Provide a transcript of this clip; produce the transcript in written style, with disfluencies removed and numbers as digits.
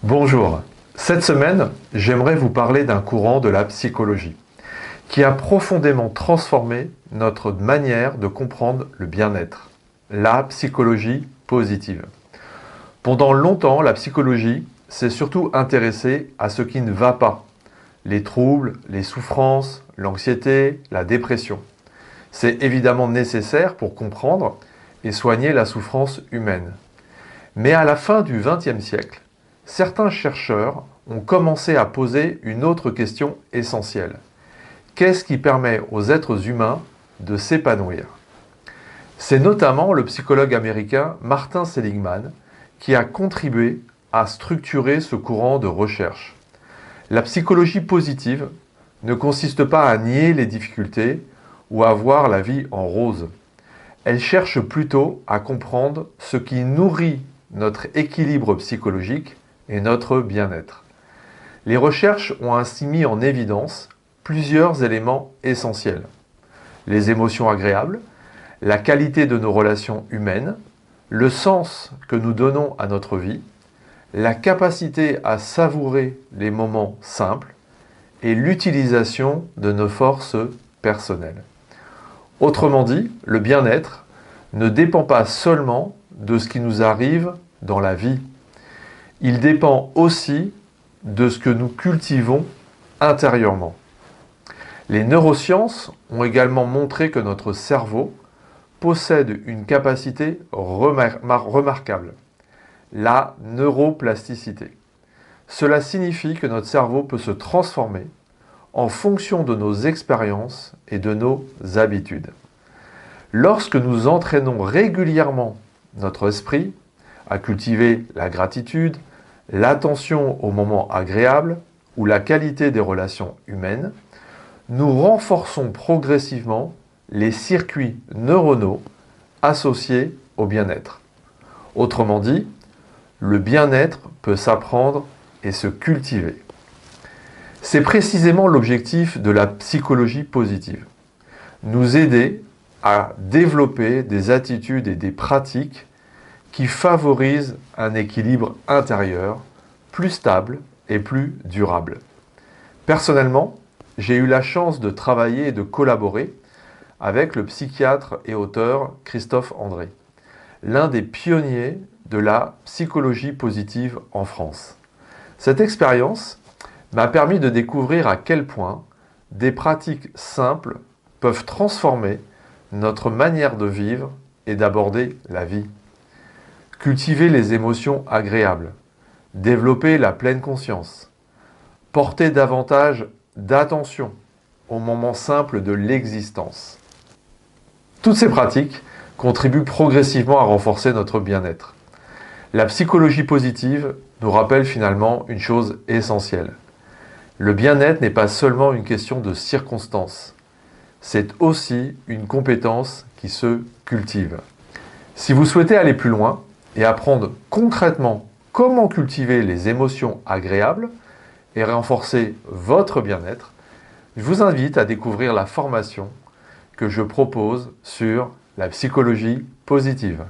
Bonjour, cette semaine, j'aimerais vous parler d'un courant de la psychologie qui a profondément transformé notre manière de comprendre le bien-être, la psychologie positive. Pendant longtemps, la psychologie s'est surtout intéressée à ce qui ne va pas, les troubles, les souffrances, l'anxiété, la dépression. C'est évidemment nécessaire pour comprendre et soigner la souffrance humaine. Mais à la fin du XXe siècle, certains chercheurs ont commencé à poser une autre question essentielle. Qu'est-ce qui permet aux êtres humains de s'épanouir? C'est notamment le psychologue américain Martin Seligman qui a contribué à structurer ce courant de recherche. La psychologie positive ne consiste pas à nier les difficultés ou à voir la vie en rose. Elle cherche plutôt à comprendre ce qui nourrit notre équilibre psychologique et notre bien-être. Les recherches ont ainsi mis en évidence plusieurs éléments essentiels. Les émotions agréables, la qualité de nos relations humaines, le sens que nous donnons à notre vie, la capacité à savourer les moments simples et l'utilisation de nos forces personnelles. Autrement dit, le bien-être ne dépend pas seulement de ce qui nous arrive dans la vie. Il dépend aussi de ce que nous cultivons intérieurement. Les neurosciences ont également montré que notre cerveau possède une capacité remarquable, la neuroplasticité. Cela signifie que notre cerveau peut se transformer en fonction de nos expériences et de nos habitudes. Lorsque nous entraînons régulièrement notre esprit à cultiver la gratitude, l'attention aux moments agréables ou la qualité des relations humaines, nous renforçons progressivement les circuits neuronaux associés au bien-être. Autrement dit, le bien-être peut s'apprendre et se cultiver. C'est précisément l'objectif de la psychologie positive. Nous aider à développer des attitudes et des pratiques qui favorisent un équilibre intérieur plus stable et plus durable. Personnellement, j'ai eu la chance de travailler et de collaborer avec le psychiatre et auteur Christophe André, l'un des pionniers de la psychologie positive en France. Cette expérience m'a permis de découvrir à quel point des pratiques simples peuvent transformer notre manière de vivre et d'aborder la vie. Cultiver les émotions agréables, développer la pleine conscience, porter davantage d'attention aux moments simples de l'existence. Toutes ces pratiques contribuent progressivement à renforcer notre bien-être. La psychologie positive nous rappelle finalement une chose essentielle. Le bien-être n'est pas seulement une question de circonstances, c'est aussi une compétence qui se cultive. Si vous souhaitez aller plus loin et apprendre concrètement comment cultiver les émotions agréables et renforcer votre bien-être, je vous invite à découvrir la formation que je propose sur la psychologie positive.